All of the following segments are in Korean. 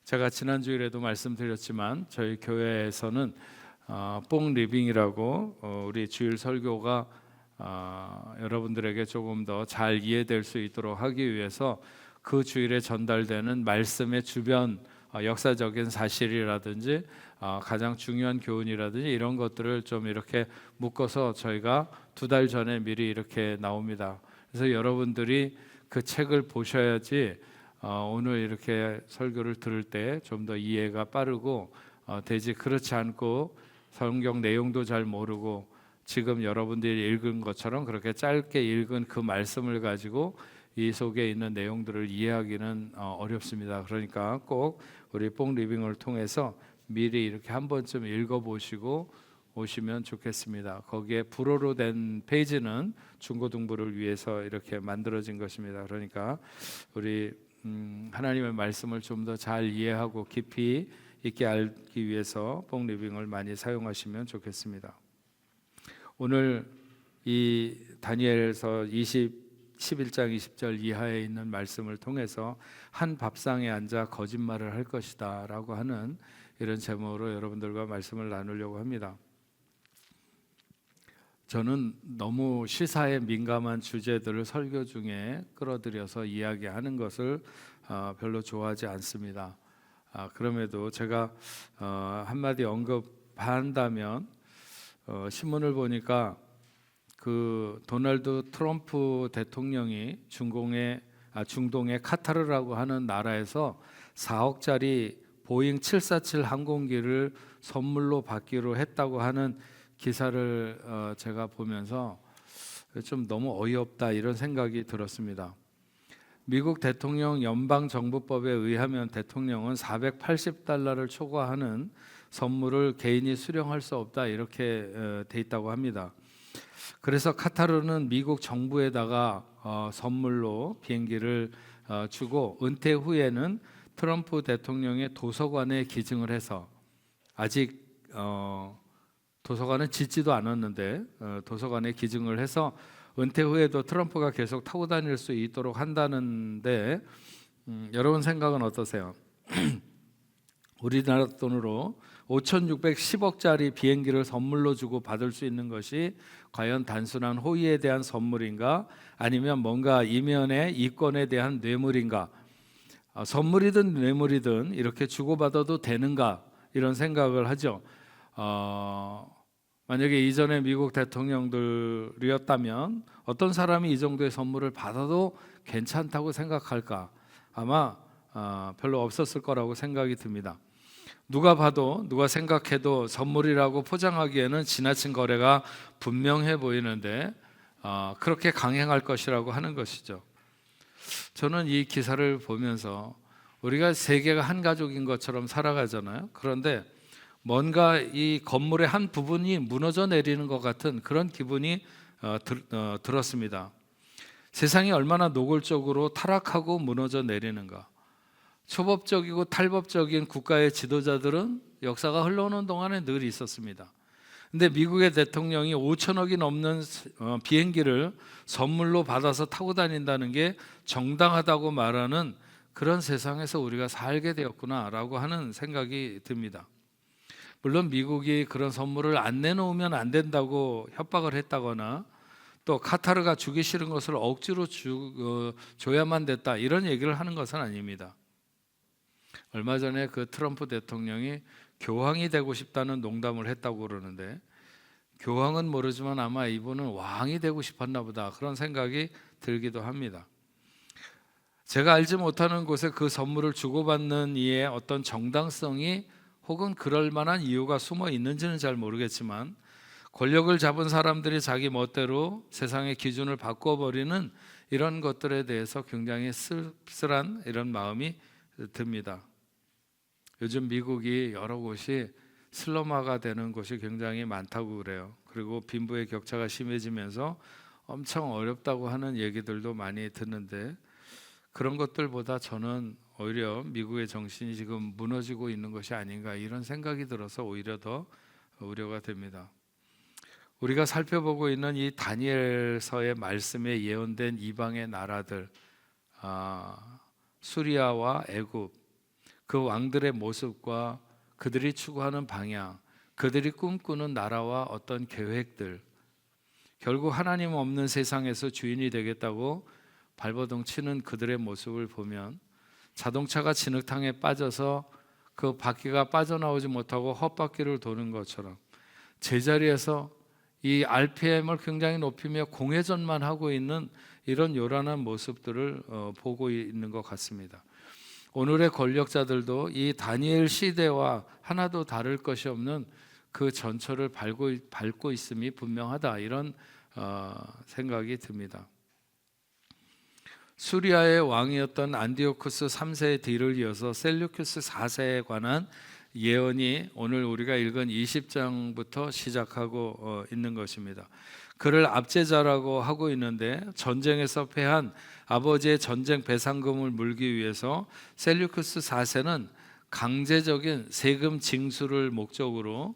제가 지난 주일에도 말씀드렸지만 저희 교회에서는 뽕 리빙이라고 우리 주일 설교가 여러분들에게 조금 더 잘 이해될 수 있도록 하기 위해서 그 주일에 전달되는 말씀의 주변 역사적인 사실이라든지 가장 중요한 교훈이라든지 이런 것들을 좀 이렇게 묶어서 저희가 2달 전에 미리 이렇게 나옵니다. 그래서 여러분들이 그 책을 보셔야지 오늘 이렇게 설교를 들을 때 좀 더 이해가 빠르고 되지, 그렇지 않고 성경 내용도 잘 모르고 지금 여러분들이 읽은 것처럼 그렇게 짧게 읽은 그 말씀을 가지고 이 속에 있는 내용들을 이해하기는 어렵습니다. 그러니까 꼭 우리 뽕 리빙을 통해서 미리 이렇게 한 번쯤 읽어보시고 오시면 좋겠습니다. 거기에 불어로 된 페이지는 중고등부를 위해서 이렇게 만들어진 것입니다. 그러니까 우리 하나님의 말씀을 좀 더 잘 이해하고 깊이 있게 알기 위해서 뽕 리빙을 많이 사용하시면 좋겠습니다. 오늘 이 다니엘서 11장 20절 이하에 있는 말씀을 통해서 한 밥상에 앉아 거짓말을 할 것이다 라고 하는 이런 제목으로 여러분들과 말씀을 나누려고 합니다. 저는 너무 시사에 민감한 주제들을 설교 중에 끌어들여서 이야기하는 것을 별로 좋아하지 않습니다. 그럼에도 제가 한마디 언급한다면 신문을 보니까 그 도널드 트럼프 대통령이 중동의 카타르라고 하는 나라에서 4억짜리 보잉 747 항공기를 선물로 받기로 했다고 하는 기사를 제가 보면서 좀 너무 어이없다 이런 생각이 들었습니다. 미국 대통령 연방정부법에 의하면 대통령은 $480를 초과하는 선물을 개인이 수령할 수 없다 이렇게 돼 있다고 합니다. 그래서 카타르는 미국 정부에다가 선물로 비행기를 주고 은퇴 후에는 트럼프 대통령의 도서관에 기증을 해서 아직 도서관은 짓지도 않았는데 도서관에 기증을 해서 은퇴 후에도 트럼프가 계속 타고 다닐 수 있도록 한다는데 여러분 생각은 어떠세요? 우리나라 돈으로 5,610억짜리 비행기를 선물로 주고 받을 수 있는 것이 과연 단순한 호의에 대한 선물인가? 아니면 뭔가 이면의 이권에 대한 뇌물인가? 선물이든 뇌물이든 이렇게 주고받아도 되는가? 이런 생각을 하죠. 만약에 이전에 미국 대통령들이었다면 어떤 사람이 이 정도의 선물을 받아도 괜찮다고 생각할까? 아마 별로 없었을 거라고 생각이 듭니다. 누가 봐도 누가 생각해도 선물이라고 포장하기에는 지나친 거래가 분명해 보이는데 그렇게 강행할 것이라고 하는 것이죠. 저는 이 기사를 보면서 우리가 세계가 한 가족인 것처럼 살아가잖아요. 그런데 뭔가 이 건물의 한 부분이 무너져 내리는 것 같은 그런 기분이 들었습니다. 세상이 얼마나 노골적으로 타락하고 무너져 내리는가. 초법적이고 탈법적인 국가의 지도자들은 역사가 흘러오는 동안에 늘 있었습니다. 근데 미국의 대통령이 5천억이 넘는 비행기를 선물로 받아서 타고 다닌다는 게 정당하다고 말하는 그런 세상에서 우리가 살게 되었구나라고 하는 생각이 듭니다. 물론 미국이 그런 선물을 안 내놓으면 안 된다고 협박을 했다거나 또 카타르가 주기 싫은 것을 억지로 줘야만 됐다 이런 얘기를 하는 것은 아닙니다. 얼마 전에 그 트럼프 대통령이 교황이 되고 싶다는 농담을 했다고 그러는데 교황은 모르지만 아마 이분은 왕이 되고 싶었나 보다 그런 생각이 들기도 합니다. 제가 알지 못하는 곳에 그 선물을 주고받는 이의 어떤 정당성이 혹은 그럴 만한 이유가 숨어 있는지는 잘 모르겠지만 권력을 잡은 사람들이 자기 멋대로 세상의 기준을 바꿔버리는 이런 것들에 대해서 굉장히 씁쓸한 이런 마음이 듭니다. 요즘 미국이 여러 곳이 슬럼화가 되는 곳이 굉장히 많다고 그래요. 그리고 빈부의 격차가 심해지면서 엄청 어렵다고 하는 얘기들도 많이 듣는데 그런 것들보다 저는 오히려 미국의 정신이 지금 무너지고 있는 것이 아닌가 이런 생각이 들어서 오히려 더 우려가 됩니다. 우리가 살펴보고 있는 이 다니엘서의 말씀에 예언된 이방의 나라들, 수리아와 애굽, 그 왕들의 모습과 그들이 추구하는 방향, 그들이 꿈꾸는 나라와 어떤 계획들, 결국 하나님 없는 세상에서 주인이 되겠다고 발버둥 치는 그들의 모습을 보면 자동차가 진흙탕에 빠져서 그 바퀴가 빠져나오지 못하고 헛바퀴를 도는 것처럼 제자리에서 이 RPM을 굉장히 높이며 공회전만 하고 있는 이런 요란한 모습들을 보고 있는 것 같습니다. 오늘의 권력자들도 이 다니엘 시대와 하나도 다를 것이 없는 그 전철을 밟고 있음이 분명하다, 이런 생각이 듭니다. 수리아의 왕이었던 안디오쿠스 3세의 뒤를 이어서 셀루큐스 4세에 관한 예언이 오늘 우리가 읽은 20장부터 시작하고 있는 것입니다. 그를 압제자라고 하고 있는데, 전쟁에서 패한 아버지의 전쟁 배상금을 물기 위해서 셀루큐스 4세는 강제적인 세금 징수를 목적으로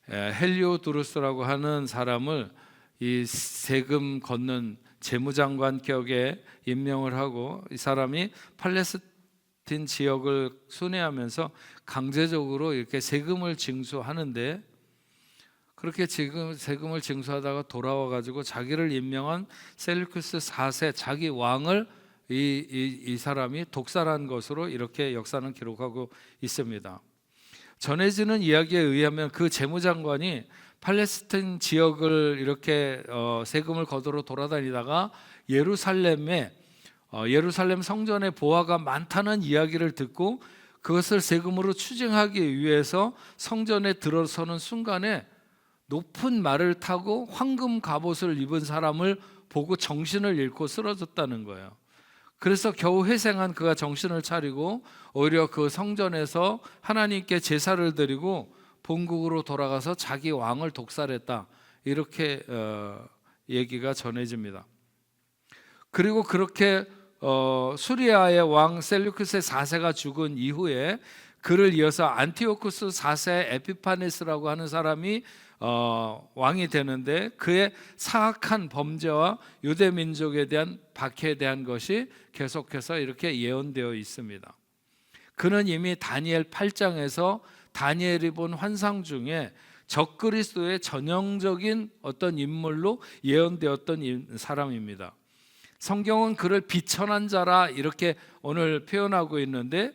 헬리오도루스라고 하는 사람을 이 세금 걷는 재무장관 격에 임명을 하고, 이 사람이 팔레스틴 지역을 순회하면서 강제적으로 이렇게 세금을 징수하는데, 그렇게 지금 세금을 징수하다가 돌아와 가지고 자기를 임명한 셀루쿠스 4세 자기 왕을 이 사람이 독살한 것으로 이렇게 역사는 기록하고 있습니다. 전해지는 이야기에 의하면 그 재무장관이 팔레스틴 지역을 이렇게 세금을 거두러 돌아다니다가 예루살렘 성전에 보화가 많다는 이야기를 듣고 그것을 세금으로 추징하기 위해서 성전에 들어서는 순간에 높은 말을 타고 황금 갑옷을 입은 사람을 보고 정신을 잃고 쓰러졌다는 거예요. 그래서 겨우 회생한 그가 정신을 차리고 오히려 그 성전에서 하나님께 제사를 드리고 본국으로 돌아가서 자기 왕을 독살했다, 이렇게 얘기가 전해집니다. 그리고 그렇게 수리아의 왕 셀루쿠스 4세가 죽은 이후에 그를 이어서 안티오쿠스 4세 에피파네스라고 하는 사람이 왕이 되는데, 그의 사악한 범죄와 유대 민족에 대한 박해에 대한 것이 계속해서 이렇게 예언되어 있습니다. 그는 이미 다니엘 8장에서 다니엘이 본 환상 중에 적그리스도의 전형적인 어떤 인물로 예언되었던 사람입니다. 성경은 그를 비천한 자라 이렇게 오늘 표현하고 있는데,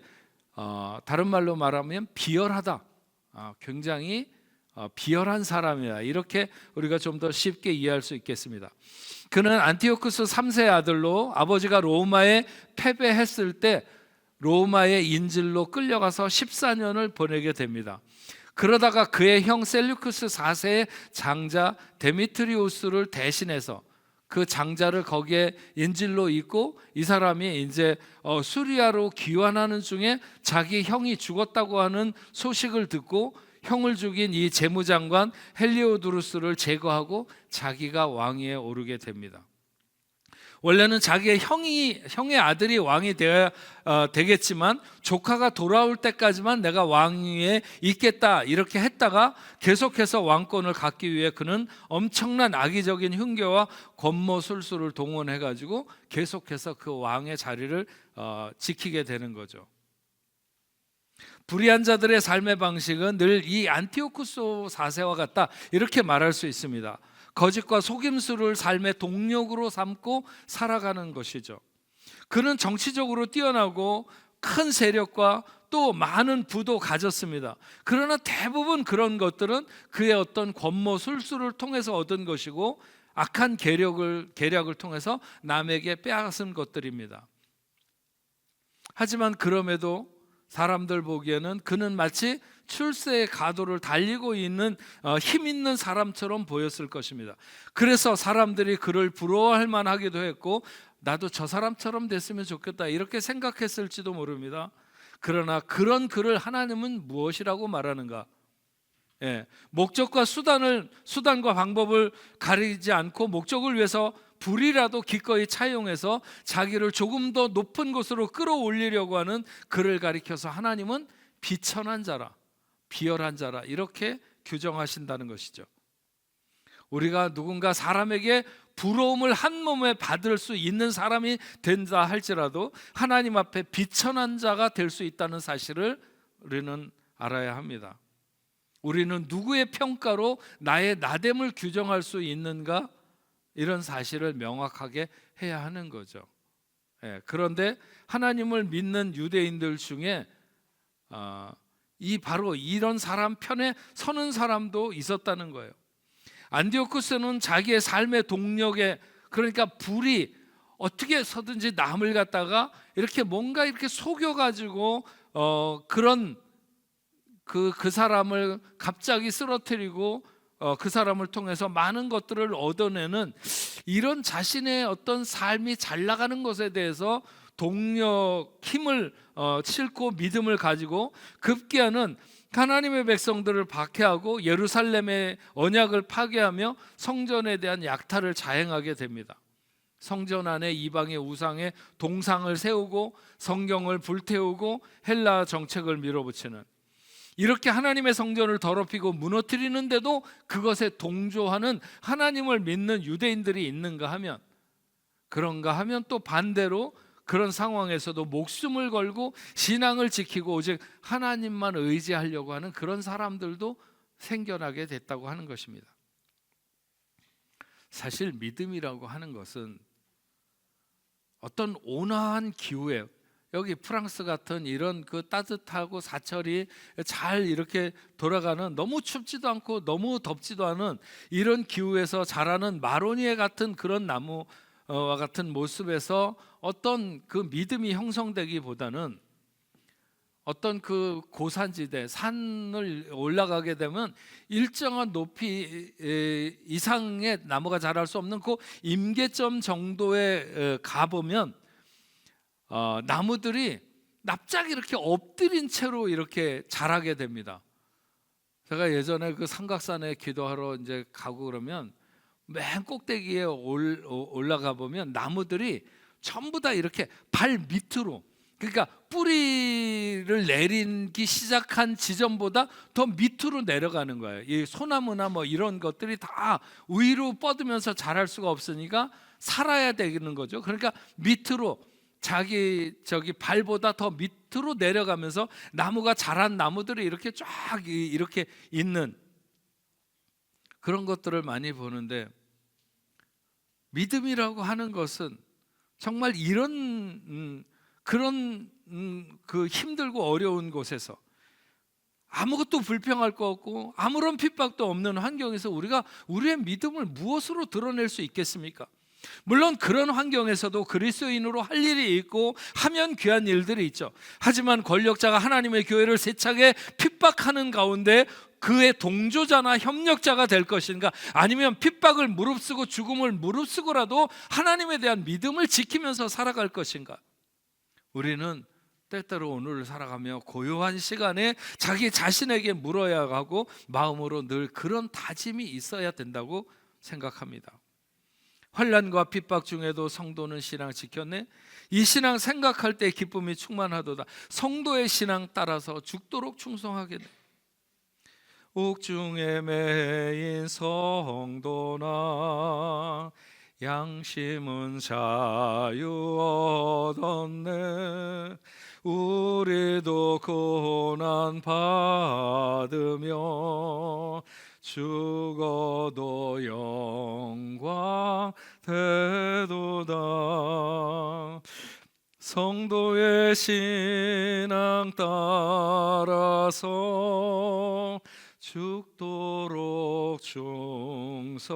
다른 말로 말하면 비열하다, 굉장히 비열한 사람이다, 이렇게 우리가 좀 더 쉽게 이해할 수 있겠습니다. 그는 안티오쿠스 3세의 아들로 아버지가 로마에 패배했을 때 로마의 인질로 끌려가서 14년을 보내게 됩니다. 그러다가 그의 형 셀루쿠스 4세의 장자 데미트리우스를 대신해서 그 장자를 거기에 인질로 있고, 이 사람이 이제 수리아로 귀환하는 중에 자기 형이 죽었다고 하는 소식을 듣고 형을 죽인 이 재무장관 헬리오도루스를 제거하고 자기가 왕위에 오르게 됩니다. 원래는 자기의 형의 아들이 왕이 되겠지만 조카가 돌아올 때까지만 내가 왕위에 있겠다, 이렇게 했다가 계속해서 왕권을 갖기 위해 그는 엄청난 악의적인 흉계와 권모술수를 동원해가지고 계속해서 그 왕의 자리를 지키게 되는 거죠. 불의한 자들의 삶의 방식은 늘 이 안티오쿠스 4세와 같다, 이렇게 말할 수 있습니다. 거짓과 속임수를 삶의 동력으로 삼고 살아가는 것이죠. 그는 정치적으로 뛰어나고 큰 세력과 또 많은 부도 가졌습니다. 그러나 대부분 그런 것들은 그의 어떤 권모술수를 통해서 얻은 것이고 악한 계략을 통해서 남에게 빼앗은 것들입니다. 하지만 그럼에도 사람들 보기에는 그는 마치 출세의 가도를 달리고 있는 힘 있는 사람처럼 보였을 것입니다. 그래서 사람들이 그를 부러워할 만하기도 했고, 나도 저 사람처럼 됐으면 좋겠다, 이렇게 생각했을지도 모릅니다. 그러나 그런 그를 하나님은 무엇이라고 말하는가? 목적과 수단과 방법을 가리지 않고 목적을 위해서 불이라도 기꺼이 차용해서 자기를 조금 더 높은 곳으로 끌어올리려고 하는 그를 가리켜서 하나님은 비천한 자라, 비열한 자라, 이렇게 규정하신다는 것이죠. 우리가 누군가 사람에게 부러움을 한 몸에 받을 수 있는 사람이 된다 할지라도 하나님 앞에 비천한 자가 될 수 있다는 사실을 우리는 알아야 합니다. 우리는 누구의 평가로 나의 나됨을 규정할 수 있는가? 이런 사실을 명확하게 해야 하는 거죠. 그런데 하나님을 믿는 유대인들 중에 바로 이런 사람 편에 서는 사람도 있었다는 거예요. 안디오쿠스는 자기의 삶의 동력에, 그러니까 불이 어떻게 해서든지 남을 갖다가 이렇게 뭔가 이렇게 속여가지고 그런 그 사람을 갑자기 쓰러뜨리고 그 사람을 통해서 많은 것들을 얻어내는 이런 자신의 어떤 삶이 잘 나가는 것에 대해서 동력, 힘을 싣고 믿음을 가지고 급기야는 하나님의 백성들을 박해하고 예루살렘의 언약을 파괴하며 성전에 대한 약탈을 자행하게 됩니다. 성전 안에 이방의 우상에 동상을 세우고 성경을 불태우고 헬라 정책을 밀어붙이는, 이렇게 하나님의 성전을 더럽히고 무너뜨리는데도 그것에 동조하는 하나님을 믿는 유대인들이 있는가 하면, 그런가 하면 또 반대로 그런 상황에서도 목숨을 걸고 신앙을 지키고 오직 하나님만 의지하려고 하는 그런 사람들도 생겨나게 됐다고 하는 것입니다. 사실 믿음이라고 하는 것은 어떤 온화한 기후에, 여기 프랑스 같은 이런 그 따뜻하고 사철이 잘 이렇게 돌아가는, 너무 춥지도 않고 너무 덥지도 않은 이런 기후에서 자라는 마로니에 같은 그런 나무와 같은 모습에서 어떤 그 믿음이 형성되기보다는 어떤 그 고산지대, 산을 올라가게 되면 일정한 높이 이상의 나무가 자랄 수 없는 그 임계점 정도에 가보면 나무들이 납작이 이렇게 엎드린 채로 이렇게 자라게 됩니다. 제가 예전에 그 삼각산에 기도하러 이제 가고 그러면 맨 꼭대기에 올라가 보면 나무들이 전부 다 이렇게 발 밑으로, 그러니까 뿌리를 내리기 시작한 지점보다 더 밑으로 내려가는 거예요. 이 소나무나 뭐 이런 것들이 다 위로 뻗으면서 자랄 수가 없으니까 살아야 되는 거죠. 그러니까 밑으로, 저기 발보다 더 밑으로 내려가면서 나무가 자란 나무들이 이렇게 쫙 이렇게 있는 그런 것들을 많이 보는데, 믿음이라고 하는 것은 정말 이런 그런 그 힘들고 어려운 곳에서 아무것도 불평할 거 없고 아무런 핍박도 없는 환경에서 우리가 우리의 믿음을 무엇으로 드러낼 수 있겠습니까? 물론 그런 환경에서도 그리스도인으로 할 일이 있고 하면 귀한 일들이 있죠. 하지만 권력자가 하나님의 교회를 세차게 핍박하는 가운데 그의 동조자나 협력자가 될 것인가, 아니면 핍박을 무릅쓰고 죽음을 무릅쓰고라도 하나님에 대한 믿음을 지키면서 살아갈 것인가. 우리는 때때로 오늘을 살아가며 고요한 시간에 자기 자신에게 물어야 하고 마음으로 늘 그런 다짐이 있어야 된다고 생각합니다. 환난과 핍박 중에도 성도는 신앙 지켰네. 이 신앙 생각할 때 기쁨이 충만하도다. 성도의 신앙 따라서 죽도록 충성하게 돼. 옥중에 매인 성도나 양심은 자유 얻었네. 우리도 고난 받으며 죽어도 영광 되도다. 성도의 신앙 따라서 죽도록 충성하겠네.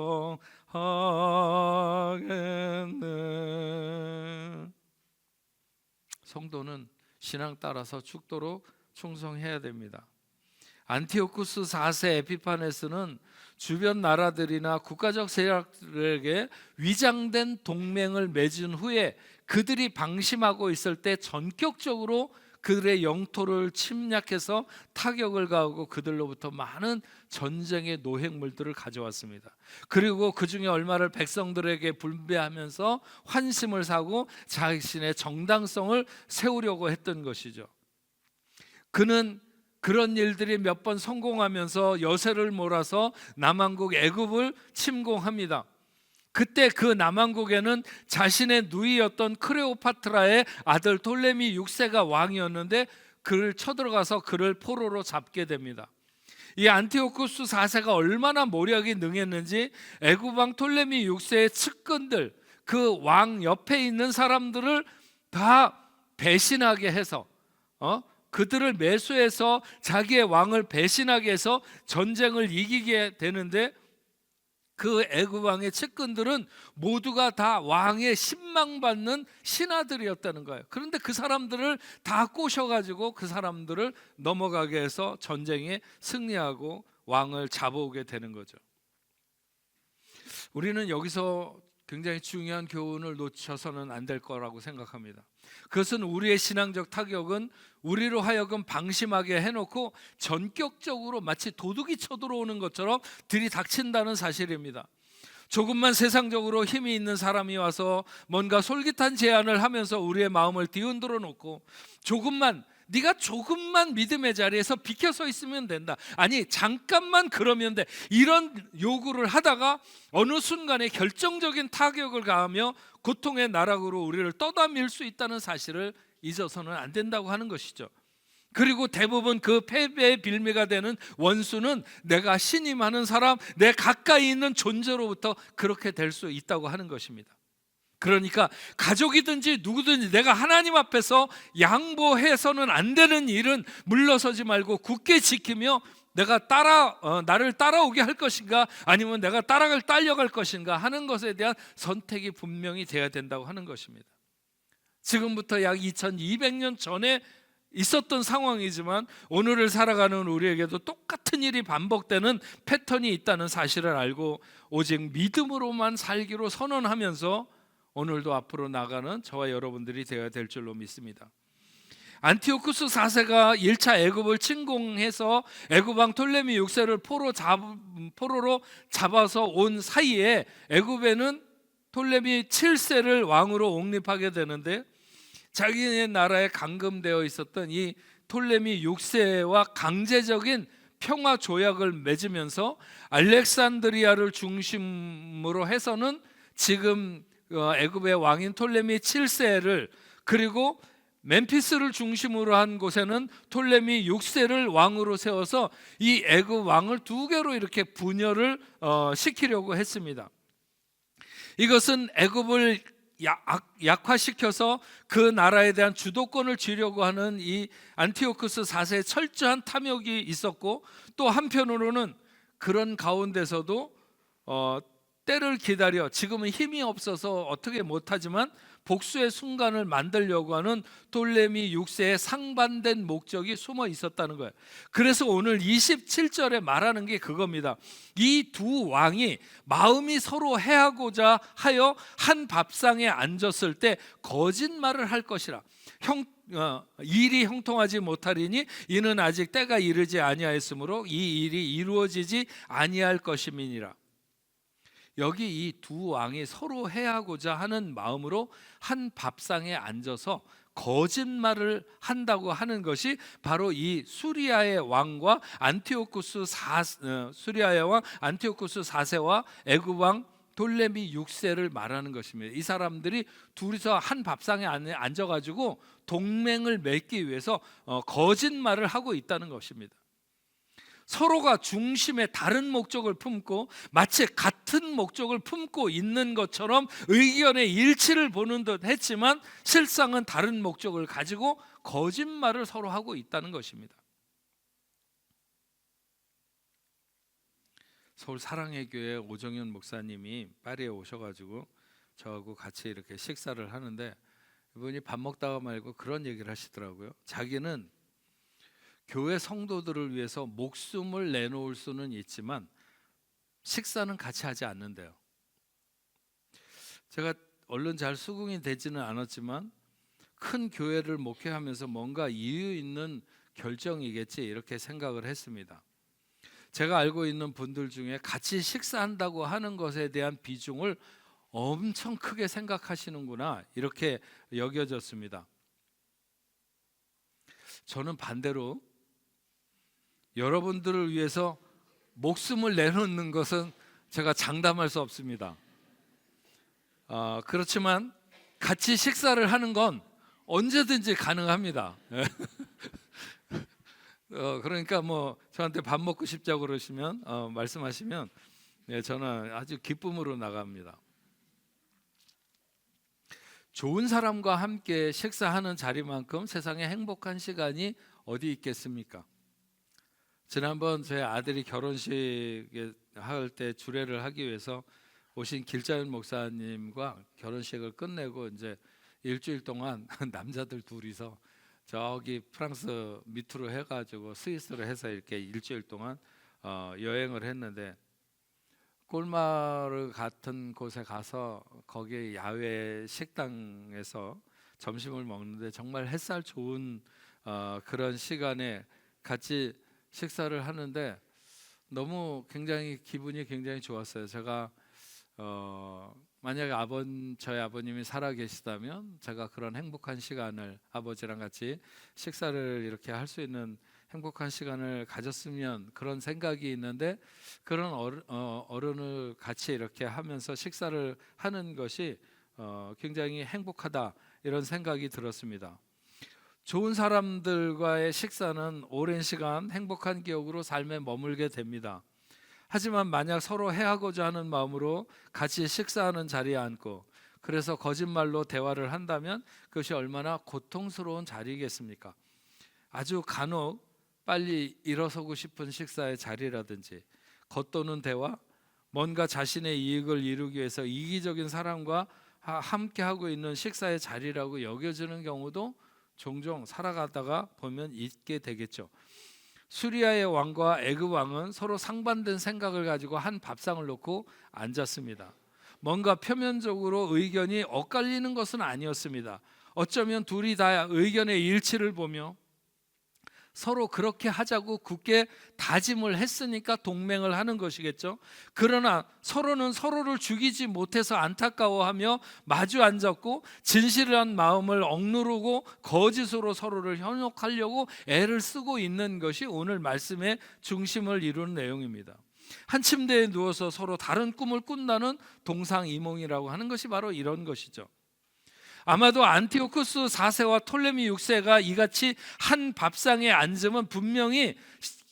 성도는 신앙 따라서 죽도록 충성해야 됩니다. 안티오쿠스 4세 에피파네스는 주변 나라들이나 국가적 세력들에게 위장된 동맹을 맺은 후에 그들이 방심하고 있을 때 전격적으로 그들의 영토를 침략해서 타격을 가하고 그들로부터 많은 전쟁의 노획물들을 가져왔습니다. 그리고 그 중에 얼마를 백성들에게 분배하면서 환심을 사고 자신의 정당성을 세우려고 했던 것이죠. 그는 그런 일들이 몇 번 성공하면서 여세를 몰아서 남왕국 애굽을 침공합니다. 그때 그 남왕국에는 자신의 누이였던 클레오파트라의 아들 톨레미 6세가 왕이었는데 그를 쳐들어가서 그를 포로로 잡게 됩니다. 이 안티오쿠스 4세가 얼마나 모략이 능했는지 애굽 왕 톨레미 6세의 측근들, 그 왕 옆에 있는 사람들을 다 배신하게 해서 그들을 매수해서 자기의 왕을 배신하게 해서 전쟁을 이기게 되는데, 그 애굽 왕의 측근들은 모두가 다 왕의 신망받는 신하들이었다는 거예요. 그런데 그 사람들을 다 꼬셔가지고 그 사람들을 넘어가게 해서 전쟁에 승리하고 왕을 잡아오게 되는 거죠. 우리는 여기서 굉장히 중요한 교훈을 놓쳐서는 안 될 거라고 생각합니다. 그것은 우리의 신앙적 타격은 우리로 하여금 방심하게 해놓고 전격적으로 마치 도둑이 쳐들어오는 것처럼 들이닥친다는 사실입니다. 조금만 세상적으로 힘이 있는 사람이 와서 뭔가 솔깃한 제안을 하면서 우리의 마음을 뒤흔들어 놓고 네가 조금만 믿음의 자리에서 비켜서 있으면 된다, 아니 잠깐만 그러면 돼, 이런 요구를 하다가 어느 순간에 결정적인 타격을 가하며 고통의 나락으로 우리를 떠다밀 수 있다는 사실을 잊어서는 안 된다고 하는 것이죠. 그리고 대부분 그 패배의 빌미가 되는 원수는 내가 신임하는 사람, 내 가까이 있는 존재로부터 그렇게 될 수 있다고 하는 것입니다. 그러니까 가족이든지 누구든지 내가 하나님 앞에서 양보해서는 안 되는 일은 물러서지 말고 굳게 지키며 나를 따라오게 할 것인가, 아니면 내가 딸려갈 것인가 하는 것에 대한 선택이 분명히 돼야 된다고 하는 것입니다. 지금부터 약 2200년 전에 있었던 상황이지만 오늘을 살아가는 우리에게도 똑같은 일이 반복되는 패턴이 있다는 사실을 알고 오직 믿음으로만 살기로 선언하면서 오늘도 앞으로 나가는 저와 여러분들이 되어야 될 줄로 믿습니다. 안티오쿠스 4세가 1차 애굽을 침공해서 애굽 왕 톨레미 6세를 포로로 잡아서 온 사이에 애굽에는 톨레미 7세를 왕으로 옹립하게 되는데, 자기네 나라에 감금되어 있었던 이 톨레미 6세와 강제적인 평화 조약을 맺으면서 알렉산드리아를 중심으로 해서는 지금 애굽의 왕인 톨레미 7세를, 그리고 멤피스를 중심으로 한 곳에는 톨레미 6세를 왕으로 세워서 이 애굽 왕을 두 개로 이렇게 분열을 시키려고 했습니다. 이것은 애굽을 약화시켜서 그 나라에 대한 주도권을 쥐려고 하는 이 안티오쿠스 4세의 철저한 탐욕이 있었고, 또 한편으로는 그런 가운데서도 때를 기다려 지금은 힘이 없어서 어떻게 못하지만 복수의 순간을 만들려고 하는 톨레미 6세의 상반된 목적이 숨어 있었다는 거예요. 그래서 오늘 27절에 말하는 게 그겁니다. 이 두 왕이 마음이 서로 해하고자 하여 한 밥상에 앉았을 때 거짓말을 할 것이라. 일이 형통하지 못하리니 이는 아직 때가 이르지 아니하였으므로 이 일이 이루어지지 아니할 것임이니라. 여기 이 두 왕이 서로 해하고자 하는 마음으로 한 밥상에 앉아서 거짓말을 한다고 하는 것이 바로 이 수리아의 왕과 수리아의 왕 안티오쿠스 4세와 애굽 왕 돌레미 6세를 말하는 것입니다. 이 사람들이 둘이서 한 밥상에 앉아가지고 동맹을 맺기 위해서 거짓말을 하고 있다는 것입니다. 서로가 중심에 다른 목적을 품고 마치 같은 목적을 품고 있는 것처럼 의견의 일치를 보는 듯 했지만 실상은 다른 목적을 가지고 거짓말을 서로 하고 있다는 것입니다. 서울 사랑의 교회 오정현 목사님이 파리에 오셔가지고 저하고 같이 이렇게 식사를 하는데, 이분이 밥 먹다가 말고 그런 얘기를 하시더라고요. 자기는 교회 성도들을 위해서 목숨을 내놓을 수는 있지만 식사는 같이 하지 않는데요. 제가 얼른 잘 수긍이 되지는 않았지만 큰 교회를 목회하면서 뭔가 이유 있는 결정이겠지 이렇게 생각을 했습니다. 제가 알고 있는 분들 중에 같이 식사한다고 하는 것에 대한 비중을 엄청 크게 생각하시는구나 이렇게 여겨졌습니다. 저는 반대로 여러분들을 위해서 목숨을 내놓는 것은 제가 장담할 수 없습니다. 그렇지만 같이 식사를 하는 건 언제든지 가능합니다. 그러니까 뭐 저한테 밥 먹고 싶자고 그러시면 말씀하시면 저는 아주 기쁨으로 나갑니다. 좋은 사람과 함께 식사하는 자리만큼 세상에 행복한 시간이 어디 있겠습니까? 지난번 제 아들이 결혼식 할 때 주례를 하기 위해서 오신 길자윤 목사님과 결혼식을 끝내고 이제 일주일 동안 남자들 둘이서 저기 프랑스 밑으로 해가지고 스위스로 해서 이렇게 일주일 동안 여행을 했는데, 꼴마르 같은 곳에 가서 거기 야외 식당에서 점심을 먹는데 정말 햇살 좋은 그런 시간에 같이 식사를 하는데 너무 기분이 굉장히 좋았어요. 제가 만약에 저희 아버님이 살아 계시다면 제가 그런 행복한 시간을 아버지랑 같이 식사를 이렇게 할 수 있는 행복한 시간을 가졌으면 그런 생각이 있는데, 그런 어른을 같이 이렇게 하면서 식사를 하는 것이 굉장히 행복하다, 이런 생각이 들었습니다. 좋은 사람들과의 식사는 오랜 시간 행복한 기억으로 삶에 머물게 됩니다. 하지만 만약 서로 해하고자 하는 마음으로 같이 식사하는 자리에 앉고 그래서 거짓말로 대화를 한다면 그것이 얼마나 고통스러운 자리겠습니까? 아주 간혹 빨리 일어서고 싶은 식사의 자리라든지 겉도는 대화, 뭔가 자신의 이익을 이루기 위해서 이기적인 사람과 함께하고 있는 식사의 자리라고 여겨지는 경우도 종종 살아가다가 보면 있게 되겠죠. 수리아의 왕과 애굽 왕은 서로 상반된 생각을 가지고 한 밥상을 놓고 앉았습니다. 뭔가 표면적으로 의견이 엇갈리는 것은 아니었습니다. 어쩌면 둘이 다 의견의 일치를 보며 서로 그렇게 하자고 굳게 다짐을 했으니까 동맹을 하는 것이겠죠. 그러나 서로는 서로를 죽이지 못해서 안타까워하며 마주 앉았고 진실한 마음을 억누르고 거짓으로 서로를 현혹하려고 애를 쓰고 있는 것이 오늘 말씀의 중심을 이루는 내용입니다. 한 침대에 누워서 서로 다른 꿈을 꾼다는 동상이몽이라고 하는 것이 바로 이런 것이죠. 아마도 안티오쿠스 4세와 톨레미 6세가 이같이 한 밥상에 앉으면 분명히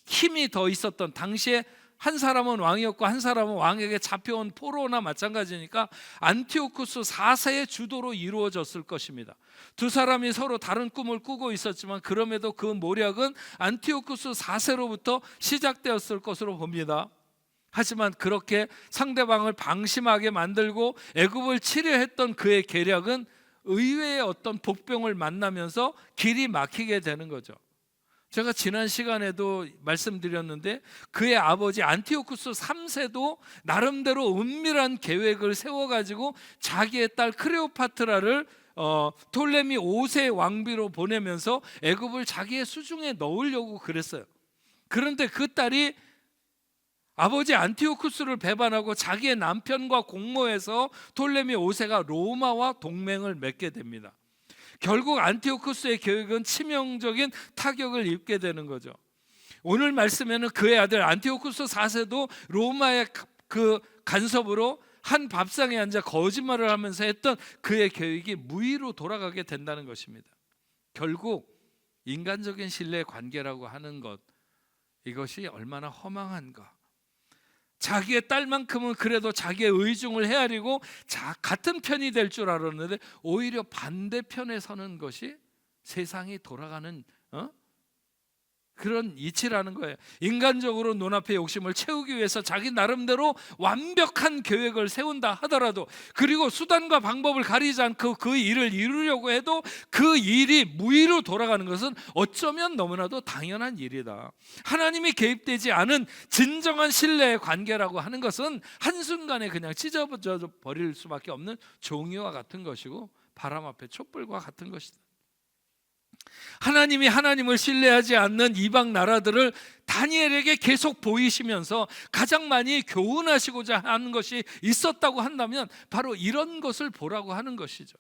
힘이 더 있었던, 당시에 한 사람은 왕이었고 한 사람은 왕에게 잡혀온 포로나 마찬가지니까 안티오쿠스 4세의 주도로 이루어졌을 것입니다. 두 사람이 서로 다른 꿈을 꾸고 있었지만 그럼에도 그 모략은 안티오쿠스 4세로부터 시작되었을 것으로 봅니다. 하지만 그렇게 상대방을 방심하게 만들고 애굽을 치려 했던 그의 계략은 의외의 어떤 복병을 만나면서 길이 막히게 되는 거죠. 제가 지난 시간에도 말씀드렸는데 그의 아버지 안티오쿠스 3세도 나름대로 은밀한 계획을 세워가지고 자기의 딸 클레오파트라를 톨레미 5세 왕비로 보내면서 애굽을 자기의 수중에 넣으려고 그랬어요. 그런데 그 딸이 아버지 안티오쿠스를 배반하고 자기의 남편과 공모해서 톨레미 5세가 로마와 동맹을 맺게 됩니다. 결국 안티오쿠스의 계획은 치명적인 타격을 입게 되는 거죠. 오늘 말씀에는 그의 아들 안티오쿠스 4세도 로마의 그 간섭으로 한 밥상에 앉아 거짓말을 하면서 했던 그의 계획이 무의로 돌아가게 된다는 것입니다. 결국 인간적인 신뢰 관계라고 하는 것, 이것이 얼마나 허망한가. 자기의 딸만큼은 그래도 자기의 의중을 헤아리고 같은 편이 될 줄 알았는데 오히려 반대편에 서는 것이 세상이 돌아가는 그런 이치라는 거예요. 인간적으로 눈앞의 욕심을 채우기 위해서 자기 나름대로 완벽한 계획을 세운다 하더라도, 그리고 수단과 방법을 가리지 않고 그 일을 이루려고 해도 그 일이 무의로 돌아가는 것은 어쩌면 너무나도 당연한 일이다. 하나님이 개입되지 않은 진정한 신뢰의 관계라고 하는 것은 한순간에 그냥 찢어져 버릴 수밖에 없는 종이와 같은 것이고 바람 앞에 촛불과 같은 것이다. 하나님이 하나님을 신뢰하지 않는 이방 나라들을 다니엘에게 계속 보이시면서 가장 많이 교훈하시고자 하는 것이 있었다고 한다면 바로 이런 것을 보라고 하는 것이죠.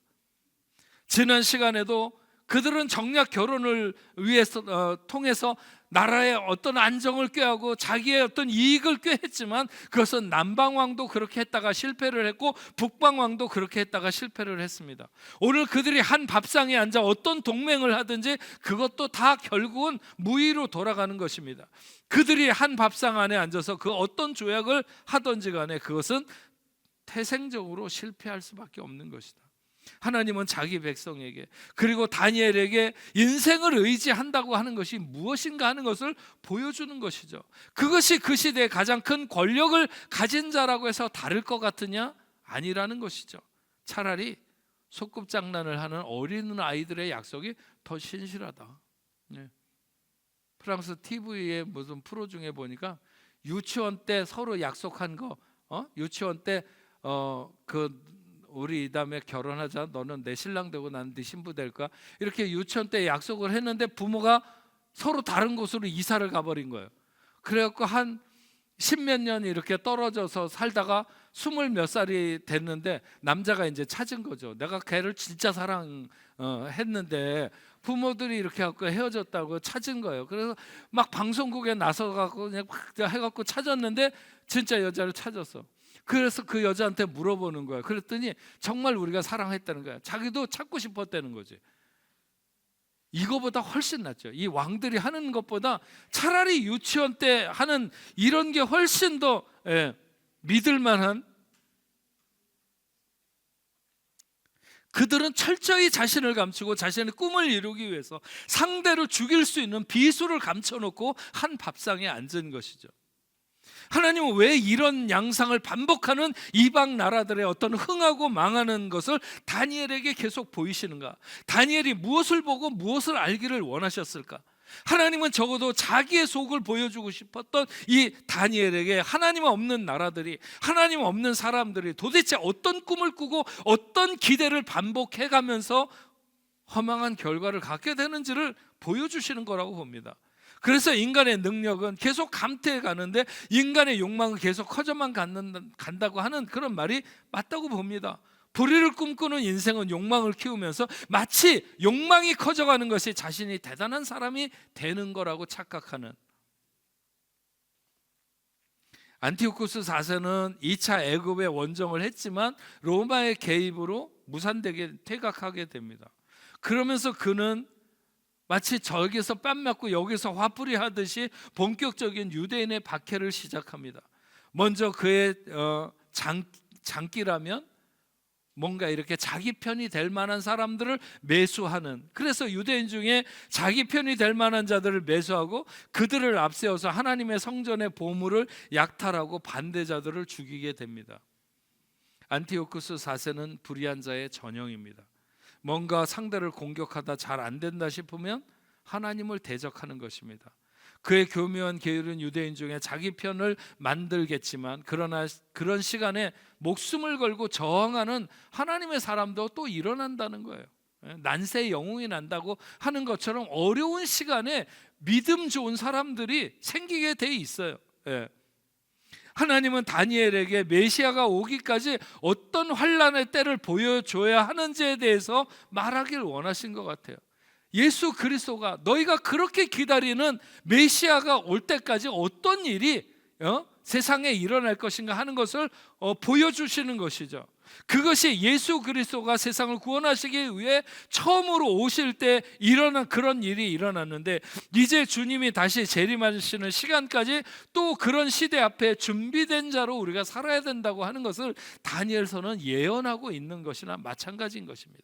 지난 시간에도 그들은 정략 결혼을 위해서 통해서 나라의 어떤 안정을 꾀하고 자기의 어떤 이익을 꾀했지만 그것은 남방왕도 그렇게 했다가 실패를 했고 북방왕도 그렇게 했다가 실패를 했습니다. 오늘 그들이 한 밥상에 앉아 어떤 동맹을 하든지 그것도 다 결국은 무의로 돌아가는 것입니다. 그들이 한 밥상 안에 앉아서 그 어떤 조약을 하든지 간에 그것은 태생적으로 실패할 수밖에 없는 것이다. 하나님은 자기 백성에게 그리고 다니엘에게 인생을 의지한다고 하는 것이 무엇인가 하는 것을 보여주는 것이죠. 그것이 그 시대에 가장 큰 권력을 가진 자라고 해서 다를 것 같으냐? 아니라는 것이죠. 차라리 소꿉장난을 하는 어린 아이들의 약속이 더 신실하다. 네. 프랑스 TV의 무슨 프로 중에 보니까 유치원 때 서로 약속한 거, 유치원 때 우리 이 다음에 결혼하자. 너는 내 신랑 되고 나는 네 신부 될 거야. 이렇게 유치원 때 약속을 했는데 부모가 서로 다른 곳으로 이사를 가버린 거예요. 그래갖고 한 10몇 년 이렇게 떨어져서 살다가 20 몇 살이 됐는데 남자가 이제 찾은 거죠. 내가 걔를 진짜 사랑했는데 부모들이 이렇게 해갖고 헤어졌다고 찾은 거예요. 그래서 막 방송국에 나서갖고 그냥 막 해갖고 찾았는데 진짜 여자를 찾았어. 그래서 그 여자한테 물어보는 거야. 그랬더니 정말 우리가 사랑했다는 거야. 자기도 찾고 싶었다는 거지. 이거보다 훨씬 낫죠. 이 왕들이 하는 것보다 차라리 유치원 때 하는 이런 게 훨씬 더 믿을 만한. 그들은 철저히 자신을 감추고 자신의 꿈을 이루기 위해서 상대를 죽일 수 있는 비수를 감춰놓고 한 밥상에 앉은 것이죠. 하나님은 왜 이런 양상을 반복하는 이방 나라들의 어떤 흥하고 망하는 것을 다니엘에게 계속 보이시는가? 다니엘이 무엇을 보고 무엇을 알기를 원하셨을까? 하나님은 적어도 자기의 속을 보여주고 싶었던 이 다니엘에게 하나님 없는 나라들이, 하나님 없는 사람들이 도대체 어떤 꿈을 꾸고 어떤 기대를 반복해가면서 허망한 결과를 갖게 되는지를 보여주시는 거라고 봅니다. 그래서 인간의 능력은 계속 감퇴해 가는데 인간의 욕망은 계속 커져만 간다고 하는 그런 말이 맞다고 봅니다. 불의를 꿈꾸는 인생은 욕망을 키우면서 마치 욕망이 커져가는 것이 자신이 대단한 사람이 되는 거라고 착각하는. 안티오쿠스 4세는 2차 애굽의 원정을 했지만 로마의 개입으로 무산되게 퇴각하게 됩니다. 그러면서 그는 마치 저기서 뺨 맞고 여기서 화풀이 하듯이 본격적인 유대인의 박해를 시작합니다. 먼저 그의 장기라면 뭔가 이렇게 자기 편이 될 만한 사람들을 매수하는, 그래서 유대인 중에 자기 편이 될 만한 자들을 매수하고 그들을 앞세워서 하나님의 성전의 보물을 약탈하고 반대자들을 죽이게 됩니다. 안티오쿠스 4세는 불의한 자의 전형입니다. 뭔가 상대를 공격하다 잘 안 된다 싶으면 하나님을 대적하는 것입니다. 그의 교묘한 계율은 유대인 중에 자기 편을 만들겠지만 그러나 그런 시간에 목숨을 걸고 저항하는 하나님의 사람도 또 일어난다는 거예요. 난세의 영웅이 난다고 하는 것처럼 어려운 시간에 믿음 좋은 사람들이 생기게 돼 있어요. 하나님은 다니엘에게 메시아가 오기까지 어떤 환난의 때를 보여줘야 하는지에 대해서 말하길 원하신 것 같아요. 예수 그리스도가, 너희가 그렇게 기다리는 메시아가 올 때까지 어떤 일이 세상에 일어날 것인가 하는 것을 보여주시는 것이죠. 그것이 예수 그리스도가 세상을 구원하시기 위해 처음으로 오실 때 일어난 그런 일이 일어났는데, 이제 주님이 다시 재림하시는 시간까지 또 그런 시대 앞에 준비된 자로 우리가 살아야 된다고 하는 것을 다니엘서는 예언하고 있는 것이나 마찬가지인 것입니다.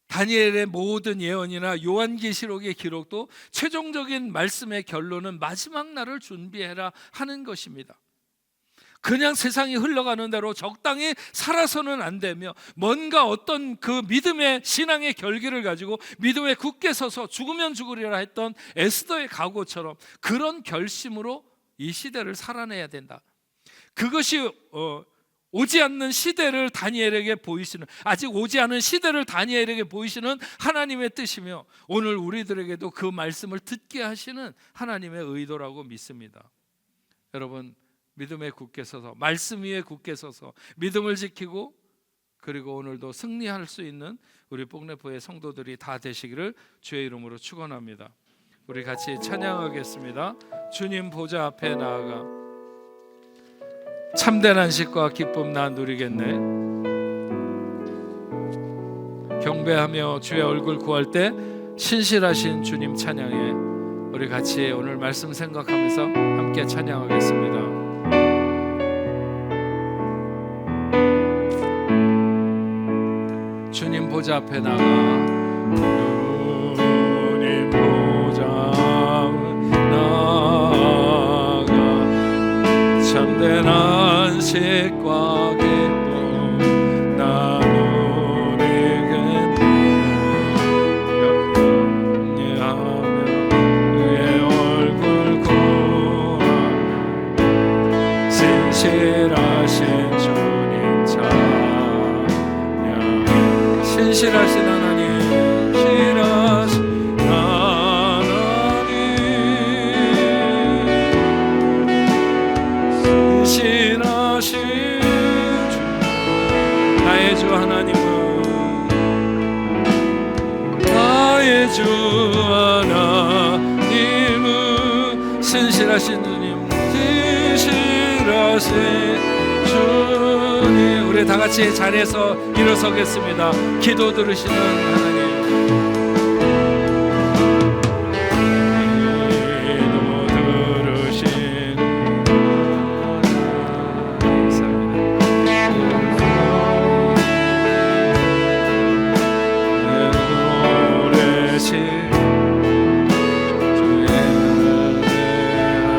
다니엘의 모든 예언이나 요한계시록의 기록도 최종적인 말씀의 결론은 마지막 날을 준비해라 하는 것입니다. 그냥 세상이 흘러가는 대로 적당히 살아서는 안 되며 뭔가 어떤 그 믿음의 신앙의 결기를 가지고 믿음에 굳게 서서 죽으면 죽으리라 했던 에스더의 각오처럼 그런 결심으로 이 시대를 살아내야 된다. 그것이 오지 않는 시대를 다니엘에게 보이시는, 아직 오지 않은 시대를 다니엘에게 보이시는 하나님의 뜻이며 오늘 우리들에게도 그 말씀을 듣게 하시는 하나님의 의도라고 믿습니다. 여러분, 믿음에 굳게 서서, 말씀 위에 굳게 서서 믿음을 지키고 그리고 오늘도 승리할 수 있는 우리 뽕네포의 성도들이 다 되시기를 주의 이름으로 축원합니다. 우리 같이 찬양하겠습니다. 주님 보좌 앞에 나아가 참된 안식과 기쁨 나 누리겠네. 경배하며 주의 얼굴 구할 때 신실하신 주님 찬양해. 우리 같이 오늘 말씀 생각하면서 함께 찬양하겠습니다. 주님 보좌 앞에 나가 주님 보좌 나가 참된 안식과 기쁨 나누리겠네. 경배하며 그의 얼굴 구하며 신실하신 주님 찬양. 신실하신 하나님, 신실하신 하나님, 신실하신 주, 나의 주 하나님은, 나의 주 하나님은 신실하신 주님, 신실하신 주님. 우리 다 같이 자리에서 일어서겠습니다. 기도 들으시는 하나님, 기도 들으신 노래신 주의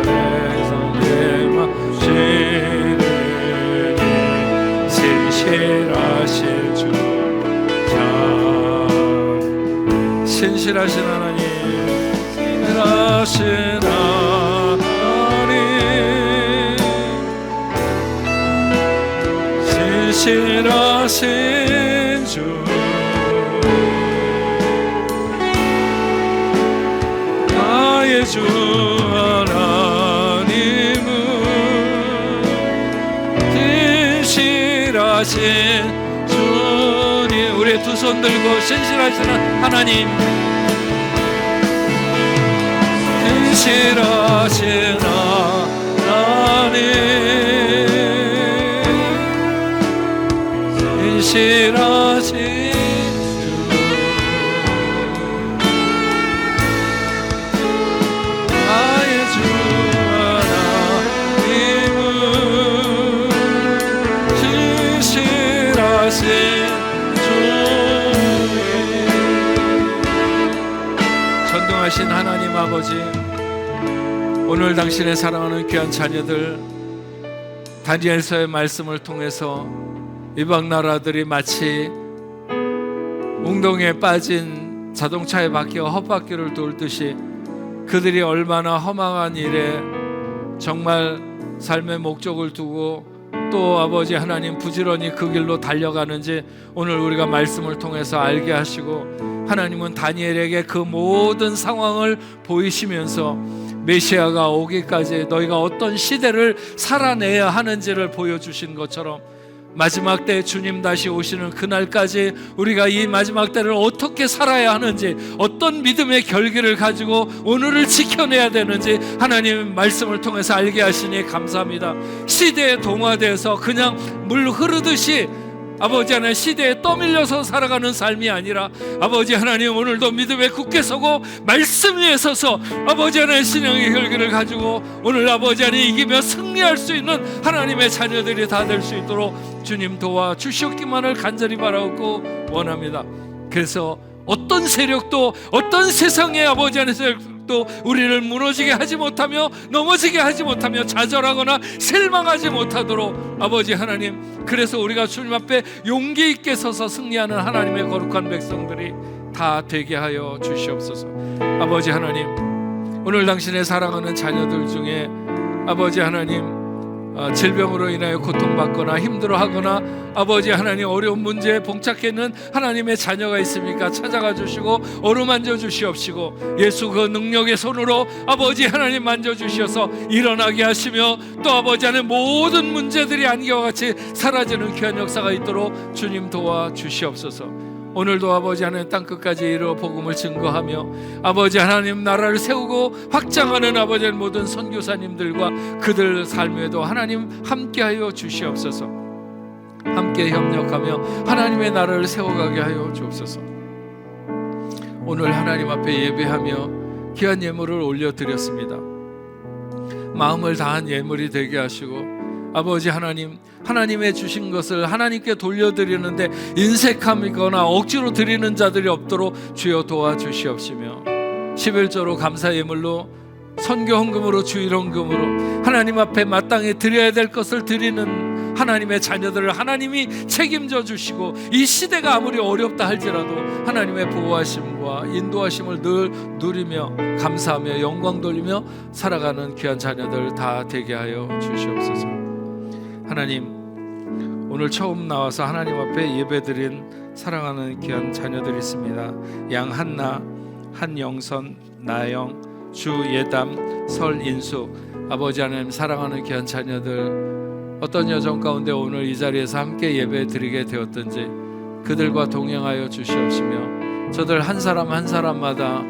아래에서 신실하신 주, 신실하신 하나님, 신실하신 하나님, 신실하신 주, 나의 주 하나님은 신실하신 주님. 우리 두 손 들고 신실하신 하나님, 신실하신 하나님, 신실하신 주, 나의 주 하나님은 신실하신 전능하신 하나님 아버지, 오늘 당신의 사랑하는 귀한 자녀들 다니엘서의 말씀을 통해서 이방 나라들이 마치 웅덩이에 빠진 자동차에 박혀 헛바퀴를 돌듯이 그들이 얼마나 허망한 일에 정말 삶의 목적을 두고 또 아버지 하나님 부지런히 그 길로 달려가는지 오늘 우리가 말씀을 통해서 알게 하시고, 하나님은 다니엘에게 그 모든 상황을 보이시면서 메시아가 오기까지 너희가 어떤 시대를 살아내야 하는지를 보여주신 것처럼 마지막 때 주님 다시 오시는 그날까지 우리가 이 마지막 때를 어떻게 살아야 하는지, 어떤 믿음의 결기를 가지고 오늘을 지켜내야 되는지 하나님 말씀을 통해서 알게 하시니 감사합니다. 시대에 동화돼서 그냥 물 흐르듯이 아버지 하나님 시대에 떠밀려서 살아가는 삶이 아니라 아버지 하나님 오늘도 믿음에 굳게 서고 말씀 위에 서서 아버지 하나님 신앙의 결기를 가지고 오늘 아버지 하나님 이기며 승리할 수 있는 하나님의 자녀들이 다 될 수 있도록 주님 도와주시옵기만을 간절히 바라고 원합니다. 그래서 어떤 세력도 어떤 세상의 아버지 하나님 세력도 우리를 무너지게 하지 못하며 넘어지게 하지 못하며 좌절하거나 실망하지 못하도록 아버지 하나님, 그래서 우리가 주님 앞에 용기 있게 서서 승리하는 하나님의 거룩한 백성들이 다 되게 하여 주시옵소서. 아버지 하나님, 오늘 당신의 사랑하는 자녀들 중에 아버지 하나님 질병으로 인하여 고통받거나 힘들어하거나 아버지 하나님 어려운 문제에 봉착해 있는 하나님의 자녀가 있습니까? 찾아가 주시고 어루만져 주시옵시고 예수 그 능력의 손으로 아버지 하나님 만져 주셔서 일어나게 하시며 또 아버지 하나님 모든 문제들이 안개와 같이 사라지는 귀한 역사가 있도록 주님 도와 주시옵소서. 오늘도 아버지 하나님 땅끝까지 이르러 복음을 증거하며 아버지 하나님 나라를 세우고 확장하는 아버지 하나님 모든 선교사님들과 그들 삶에도 하나님 함께하여 주시옵소서. 함께 협력하며 하나님의 나라를 세워가게 하여 주옵소서. 오늘 하나님 앞에 예배하며 귀한 예물을 올려드렸습니다. 마음을 다한 예물이 되게 하시고 아버지 하나님, 하나님의 주신 것을 하나님께 돌려드리는데 인색함이거나 억지로 드리는 자들이 없도록 주여 도와주시옵시며 11조로 감사 예물로 선교 헌금으로 주일 헌금으로 하나님 앞에 마땅히 드려야 될 것을 드리는 하나님의 자녀들을 하나님이 책임져 주시고 이 시대가 아무리 어렵다 할지라도 하나님의 보호하심과 인도하심을 늘 누리며 감사하며 영광 돌리며 살아가는 귀한 자녀들 다 되게 하여 주시옵소서. 하나님, 오늘 처음 나와서 하나님 앞에 예배드린 사랑하는 귀한 자녀들이 있습니다. 양한나, 한영선, 나영, 주예담, 설인수, 아버지 하나님 사랑하는 귀한 자녀들 어떤 여정 가운데 오늘 이 자리에서 함께 예배드리게 되었든지 그들과 동행하여 주시옵시며 저들 한 사람 한 사람마다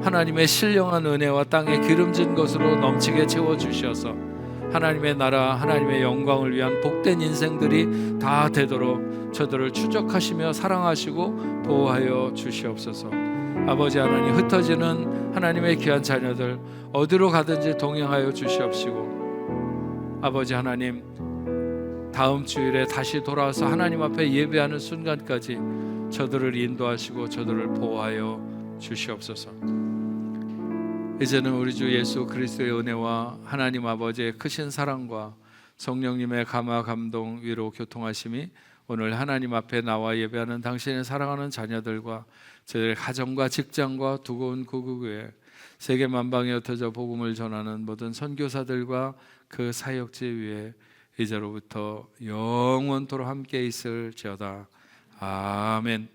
하나님의 신령한 은혜와 땅에 기름진 것으로 넘치게 채워주셔서 하나님의 나라, 하나님의 영광을 위한 복된 인생들이 다 되도록 저들을 추적하시며 사랑하시고 보호하여 주시옵소서. 아버지 하나님, 흩어지는 하나님의 귀한 자녀들 어디로 가든지 동행하여 주시옵시고 아버지 하나님, 다음 주일에 다시 돌아와서 하나님 앞에 예배하는 순간까지 저들을 인도하시고 저들을 보호하여 주시옵소서. 이제는 우리 주 예수 그리스도의 은혜와 하나님 아버지의 크신 사랑과 성령님의 감화 감동 위로 교통하심이 오늘 하나님 앞에 나와 예배하는 당신의 사랑하는 자녀들과 저희의 가정과 직장과 두고온 구국에 세계 만방에 흩어져 복음을 전하는 모든 선교사들과 그 사역지 위에 이제로부터 영원토록 함께 있을지어다. 아멘.